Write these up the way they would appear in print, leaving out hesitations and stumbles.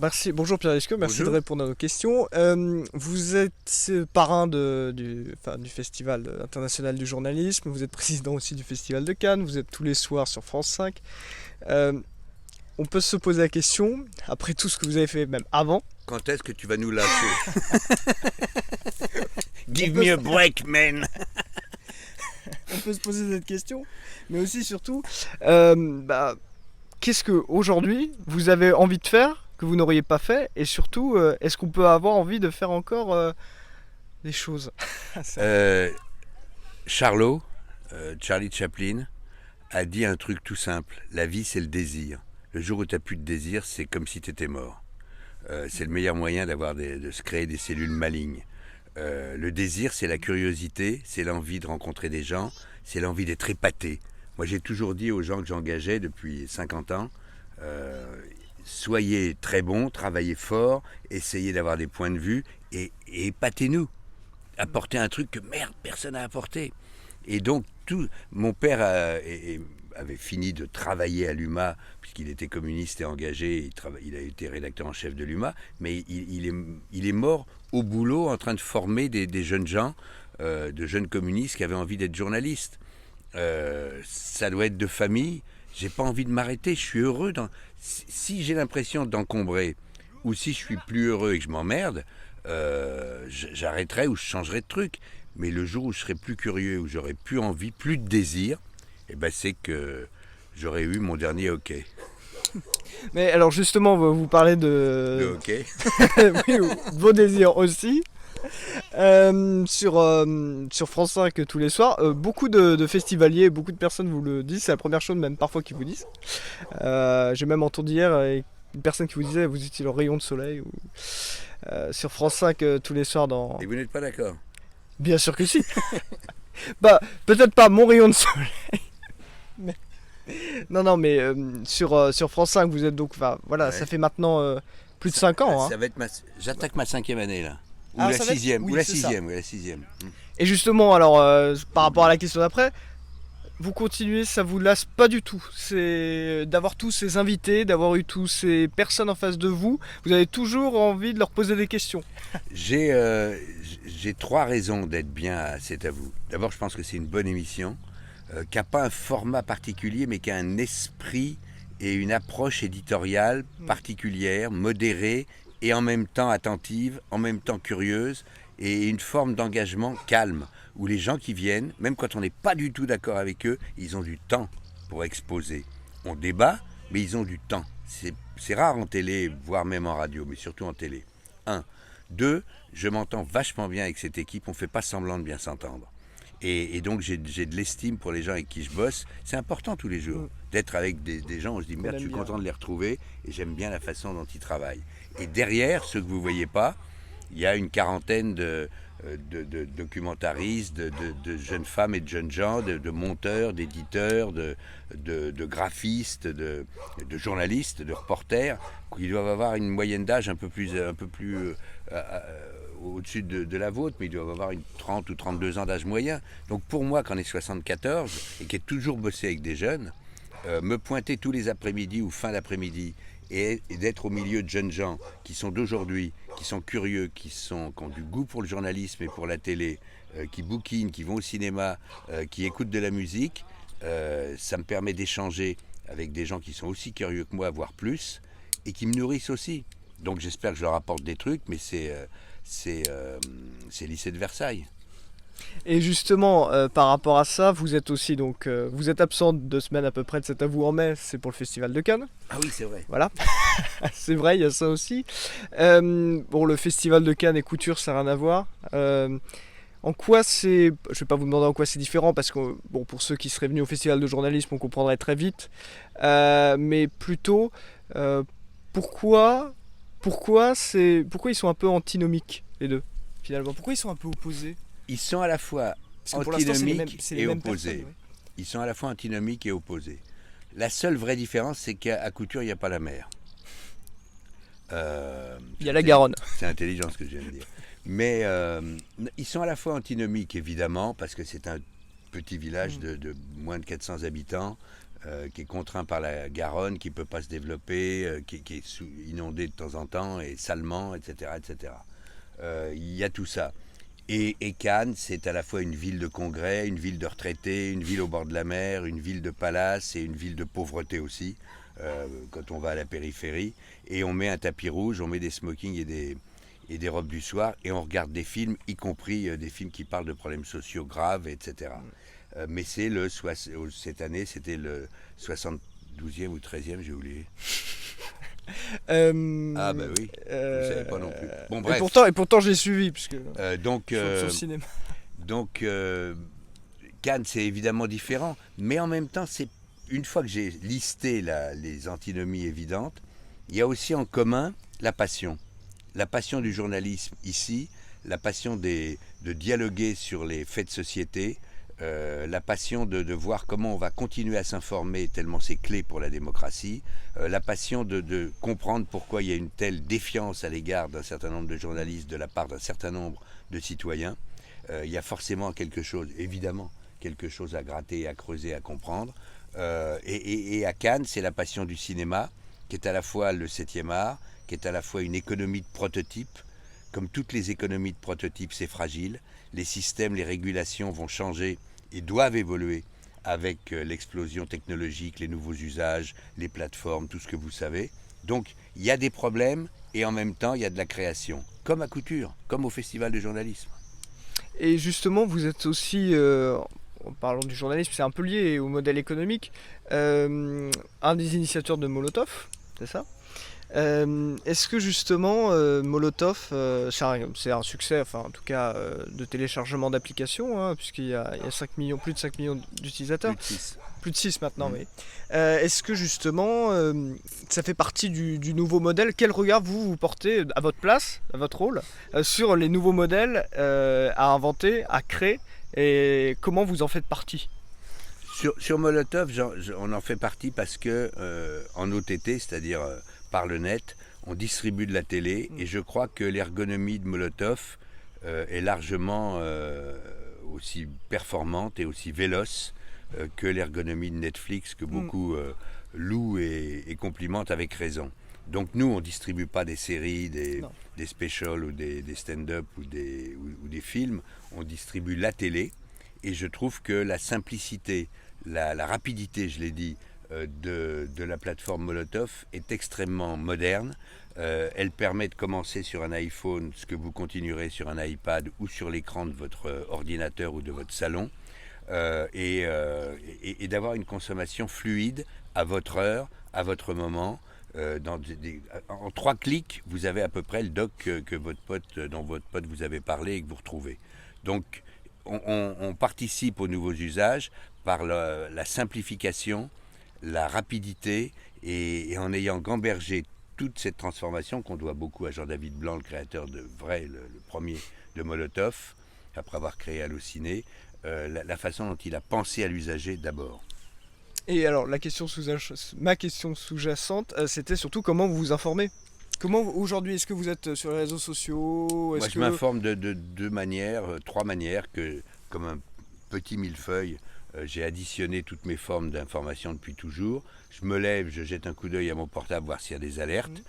Merci. Bonjour Pierre Lescaut, merci de Bonjour. répondre à nos questions. Vous êtes parrain du Festival international du journalisme, vous êtes président aussi du Festival de Cannes, vous êtes tous les soirs sur France 5. Euh, on peut se poser la question, après tout ce que vous avez fait même avant, Quand est-ce que tu vas nous lâcher? on Give peut, me a break, man. on peut se poser cette question, mais aussi surtout, bah, qu'est-ce que aujourd'hui vous avez envie de faire que vous n'auriez pas fait, et surtout, est-ce qu'on peut avoir envie de faire encore des choses? Ça. Euh, Charlot, Charlie Chaplin, a dit un truc tout simple. La vie, c'est le désir. Le jour où tu n'as plus de désir, c'est comme si tu étais mort. C'est le meilleur moyen de se créer des cellules malignes. Le désir, c'est la curiosité, c'est l'envie de rencontrer des gens, c'est l'envie d'être épaté. Moi, j'ai toujours dit aux gens que j'engageais depuis 50 ans, euh, soyez très bons, travaillez fort, essayez d'avoir des points de vue et épatez-nous. Apportez un truc que merde, personne n'a apporté. Et donc, mon père avait fini de travailler à l'UMA, puisqu'il était communiste et engagé, il a été rédacteur en chef de l'UMA, mais il est mort au boulot en train de former des jeunes gens, de jeunes communistes qui avaient envie d'être journalistes. Ça doit être de famille. J'ai pas envie de m'arrêter, je suis heureux. Si j'ai l'impression d'encombrer, ou si je suis plus heureux et que je m'emmerde, j'arrêterai ou je changerai de truc. Mais le jour où je serai plus curieux, où j'aurai plus envie, plus de désir, eh ben c'est que j'aurais eu mon dernier hockey. Mais alors justement, vous parlez Le de, hockey. oui, de vos désirs aussi. Sur France 5 tous les soirs, beaucoup de festivaliers, beaucoup de personnes vous le disent, c'est la première chose même parfois qu'ils vous disent. J'ai même entendu hier une personne qui vous disait vous étiez le rayon de soleil sur France 5 tous les soirs dans... Et vous n'êtes pas d'accord? Bien sûr que si. Bah peut-être pas mon rayon de soleil. Mais... Non non mais sur France 5 vous êtes donc... Enfin voilà, ça Ouais. fait maintenant plus de 5 ans. Hein. Ça va être j'attaque ma cinquième année là. Ou Ah la ça va être... sixième, ou Oui la c'est ça. sixième, ou la sixième. Et justement, alors, par rapport à la question d'après, vous continuez, ça vous lasse pas du tout. C'est d'avoir tous ces invités, d'avoir eu tous ces personnes en face de vous. Vous avez toujours envie de leur poser des questions. J'ai trois raisons d'être bien à C'est à vous. D'abord, je pense que c'est une bonne émission, qui n'a pas un format particulier, mais qui a un esprit et une approche éditoriale particulière, modérée et en même temps attentive, en même temps curieuse, et une forme d'engagement calme, où les gens qui viennent, même quand on n'est pas du tout d'accord avec eux, ils ont du temps pour exposer. On débat, mais ils ont du temps. C'est rare en télé, voire même en radio, mais surtout en télé. Un. Deux, je m'entends vachement bien avec cette équipe, on ne fait pas semblant de bien s'entendre. Et donc j'ai de l'estime pour les gens avec qui je bosse. C'est important tous les jours d'être avec des gens où je dis Qu'on merde, je aime suis bien. content de les retrouver et j'aime bien la façon dont ils travaillent. Et derrière, ceux que vous ne voyez pas, il y a une quarantaine de documentaristes, de jeunes femmes et de jeunes gens, de monteurs, d'éditeurs, de graphistes, de journalistes, de reporters, qui doivent avoir une moyenne d'âge un peu plus au-dessus de la vôtre, mais ils doivent avoir une 30 ou 32 ans d'âge moyen. Donc pour moi, quand on est 74 et qui ai toujours bossé avec des jeunes, me pointer tous les après-midi ou fin d'après-midi et d'être au milieu de jeunes gens qui sont d'aujourd'hui, qui sont curieux, qui ont du goût pour le journalisme et pour la télé, qui bouquinent, qui vont au cinéma, qui écoutent de la musique, ça me permet d'échanger avec des gens qui sont aussi curieux que moi, voire plus, et qui me nourrissent aussi. Donc j'espère que je leur apporte des trucs, mais c'est lycée de Versailles. Et justement, par rapport à ça, vous êtes aussi donc... vous êtes absent 2 semaines à peu près de cet à vous en mai, c'est pour le Festival de Cannes. Ah oui, c'est vrai. Voilà, c'est vrai, il y a ça aussi. Bon, le Festival de Cannes et Couture, ça n'a rien à voir. En quoi c'est... Je vais pas vous demander en quoi c'est différent, parce que bon, pour ceux qui seraient venus au Festival de journalisme, on comprendrait très vite. Mais plutôt, euh, pourquoi, pourquoi ils sont un peu antinomiques, les deux, finalement? Pourquoi ils sont un peu opposés? Ils sont à la fois Parce que pour l'instant, antinomiques c'est les et mêmes opposés. personnes. Ouais. Ils sont à la fois antinomiques et opposés. La seule vraie différence, c'est qu'à Couture, il n'y a pas la mer. Il y a la Garonne. C'est intelligent ce que je viens de dire. Mais ils sont à la fois antinomiques, évidemment, parce que c'est un petit village de moins de 400 habitants, qui est contraint par la Garonne, qui ne peut pas se développer, qui est inondé de temps en temps et salement, etc. etc. Il y a tout ça. Et Cannes, c'est à la fois une ville de congrès, une ville de retraités, une ville au bord de la mer, une ville de palace et une ville de pauvreté aussi, quand on va à la périphérie. Et on met un tapis rouge, on met des smokings et des robes du soir, et on regarde des films, y compris des films qui parlent de problèmes sociaux graves, etc. Mais cette année, c'était le 72e ou 13e, j'ai oublié. Ah bah oui, je ne savais pas non plus. Bon bref. Et pourtant j'ai suivi, puisque sur le cinéma. Donc Cannes, c'est évidemment différent, mais en même temps, une fois que j'ai listé les antinomies évidentes, il y a aussi en commun la passion. La passion du journalisme ici, la passion de dialoguer sur les faits de société, la passion de voir comment on va continuer à s'informer tellement c'est clé pour la démocratie, la passion de comprendre pourquoi il y a une telle défiance à l'égard d'un certain nombre de journalistes de la part d'un certain nombre de citoyens. Il y a forcément évidemment quelque chose à gratter, à creuser, à comprendre. Et à Cannes, c'est la passion du cinéma, qui est à la fois le 7e art, qui est à la fois une économie de prototype. Comme toutes les économies de prototype, c'est fragile. Les systèmes, les régulations vont changer et doivent évoluer avec l'explosion technologique, les nouveaux usages, les plateformes, tout ce que vous savez. Donc, il y a des problèmes et en même temps, il y a de la création. Comme à Couture, comme au Festival de journalisme. Et justement, vous êtes aussi, en parlant du journalisme, c'est un peu lié au modèle économique, un des initiateurs de Molotov, c'est ça ? Est-ce que justement Molotov, c'est un succès, enfin en tout cas de téléchargement d'applications, hein, puisqu'il y a plus de 5 millions d'utilisateurs. Plus de 6 maintenant, oui. Est-ce que justement ça fait partie du nouveau modèle ? Quel regard vous portez à votre place, à votre rôle, sur les nouveaux modèles à inventer, à créer, et comment vous en faites partie ? Sur Molotov, on en fait partie parce que en OTT, c'est-à-dire par le net, on distribue de la télé et je crois que l'ergonomie de Molotov est largement aussi performante et aussi véloce que l'ergonomie de Netflix que beaucoup louent et complimentent avec raison. Donc nous, on ne distribue pas des séries, des specials ou des stand-up ou des films, on distribue la télé et je trouve que la simplicité, la rapidité, je l'ai dit, de la plateforme Molotov est extrêmement moderne. Elle permet de commencer sur un iPhone, ce que vous continuerez sur un iPad ou sur l'écran de votre ordinateur ou de votre salon, et d'avoir une consommation fluide à votre heure, à votre moment. En 3 clics, vous avez à peu près le doc dont votre pote vous avait parlé et que vous retrouvez. Donc, on participe aux nouveaux usages par la simplification, la rapidité et en ayant gambergé toute cette transformation qu'on doit beaucoup à Jean-David Blanc, le créateur le premier de Molotov, après avoir créé Allociné, la façon dont il a pensé à l'usager d'abord. Et alors ma question sous-jacente, c'était surtout comment vous vous informez. Comment aujourd'hui, est-ce que vous êtes sur les réseaux sociaux ? Moi je m'informe de 3 manières, comme un petit millefeuille. J'ai additionné toutes mes formes d'information depuis toujours. Je me lève, je jette un coup d'œil à mon portable, voir s'il y a des alertes.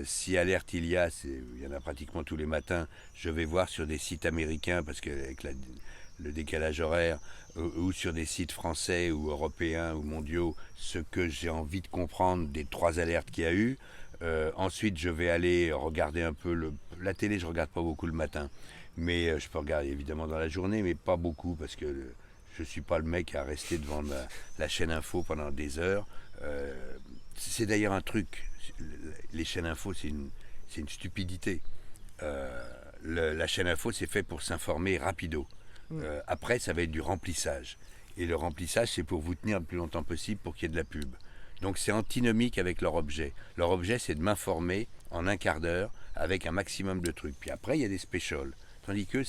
Si alerte il y en a pratiquement tous les matins, je vais voir sur des sites américains, parce qu'avec le décalage horaire, ou sur des sites français ou européens ou mondiaux, ce que j'ai envie de comprendre des 3 alertes qu'il y a eu. Ensuite, je vais aller regarder un peu la télé, je ne regarde pas beaucoup le matin. Mais je peux regarder évidemment dans la journée, mais pas beaucoup, parce que je ne suis pas le mec à rester devant la chaîne info pendant des heures. C'est d'ailleurs un truc, les chaînes info, c'est une stupidité. La chaîne info, c'est fait pour s'informer rapido. Après, ça va être du remplissage. Et le remplissage, c'est pour vous tenir le plus longtemps possible pour qu'il y ait de la pub. Donc c'est antinomique avec leur objet. Leur objet, c'est de m'informer en un quart d'heure avec un maximum de trucs. Puis après, il y a des specials. Tandis que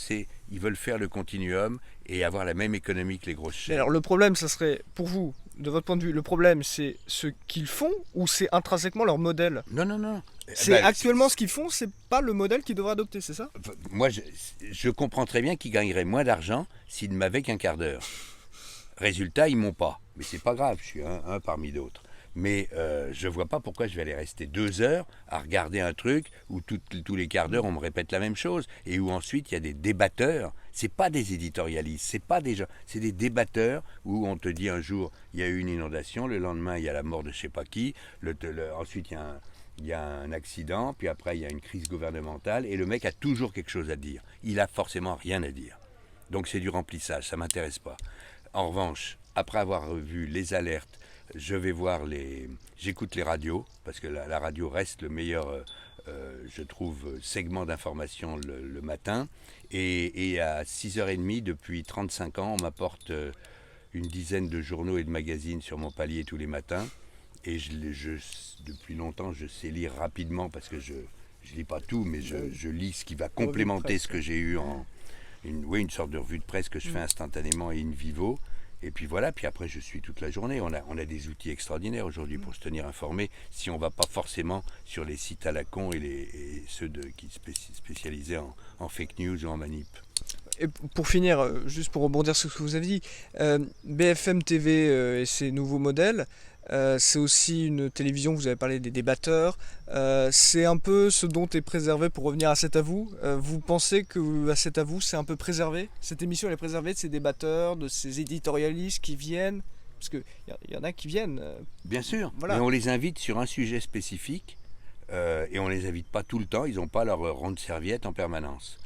ils veulent faire le continuum et avoir la même économie que les grosses chaînes. Alors le problème, ça serait, pour vous, de votre point de vue, le problème c'est ce qu'ils font ou c'est intrinsèquement leur modèle ? Non. C'est actuellement ce qu'ils font, c'est pas le modèle qu'ils devraient adopter, c'est ça ? Moi, je comprends très bien qu'ils gagneraient moins d'argent s'ils ne m'avaient qu'un quart d'heure. Résultat, ils m'ont pas. Mais c'est pas grave, je suis un parmi d'autres. Mais je vois pas pourquoi je vais aller rester 2 heures à regarder un truc où tous les quarts d'heure on me répète la même chose et où ensuite il y a des débatteurs. C'est pas des éditorialistes, c'est pas des gens, c'est des débatteurs où on te dit un jour il y a eu une inondation, le lendemain il y a la mort de je sais pas qui, ensuite il y a un accident, puis après il y a une crise gouvernementale et le mec a toujours quelque chose à dire. Il a forcément rien à dire. Donc c'est du remplissage, ça m'intéresse pas. En revanche, après avoir vu les alertes, j'écoute les radios, parce que la radio reste le meilleur, je trouve, segment d'information le matin. Et à 6h30, depuis 35 ans, on m'apporte une dizaine de journaux et de magazines sur mon palier tous les matins. Et depuis longtemps, je sais lire rapidement, parce que je lis pas tout, mais je lis ce qui va complémenter ce que j'ai eu une sorte de revue de presse que je fais instantanément et in vivo. Et puis voilà, puis après je suis toute la journée. On a des outils extraordinaires aujourd'hui pour se tenir informé si on ne va pas forcément sur les sites à la con et ceux qui spécialisés en fake news ou en manip. Et pour finir, juste pour rebondir sur ce que vous avez dit, BFM TV et ses nouveaux modèles, c'est aussi une télévision, vous avez parlé des débatteurs, c'est un peu ce dont est préservé, pour revenir à C'est à vous. Vous pensez que à C'est à vous, c'est un peu préservé? Cette émission, elle est préservée de ces débatteurs, de ces éditorialistes qui viennent? Parce qu'il y en a qui viennent. Bien sûr, voilà. Mais on les invite sur un sujet spécifique et on ne les invite pas tout le temps, ils n'ont pas leur rond de serviette en permanence.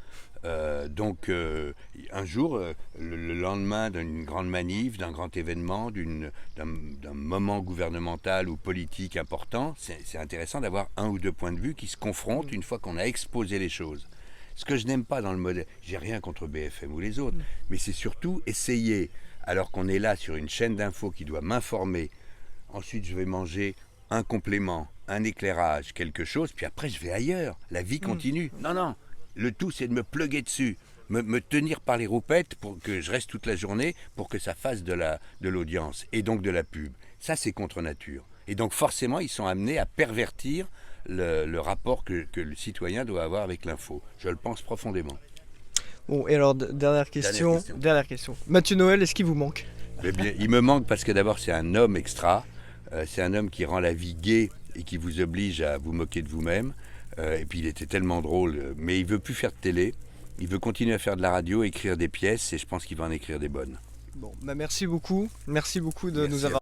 Donc un jour, le lendemain d'une grande manif, d'un grand événement, d'un moment gouvernemental ou politique important, c'est intéressant d'avoir un ou deux points de vue qui se confrontent une fois qu'on a exposé les choses. Ce que je n'aime pas dans le modèle, j'ai rien contre BFM ou les autres, mais c'est surtout essayer, alors qu'on est là sur une chaîne d'infos qui doit m'informer, ensuite je vais manger un complément, un éclairage, quelque chose, puis après je vais ailleurs, la vie continue. Non. Le tout, c'est de me pluguer dessus, me tenir par les roupettes pour que je reste toute la journée pour que ça fasse de l'audience et donc de la pub. Ça, c'est contre nature. Et donc, forcément, ils sont amenés à pervertir le rapport que le citoyen doit avoir avec l'info. Je le pense profondément. Bon, et alors, dernière question. Mathieu Noël, est-ce qu'il vous manque? Eh bien, il me manque parce que d'abord, c'est un homme extra. C'est un homme qui rend la vie gaie et qui vous oblige à vous moquer de vous-même. Et puis il était tellement drôle, mais il veut plus faire de télé, il veut continuer à faire de la radio, écrire des pièces, et je pense qu'il va en écrire des bonnes. Bon, merci beaucoup de nous avoir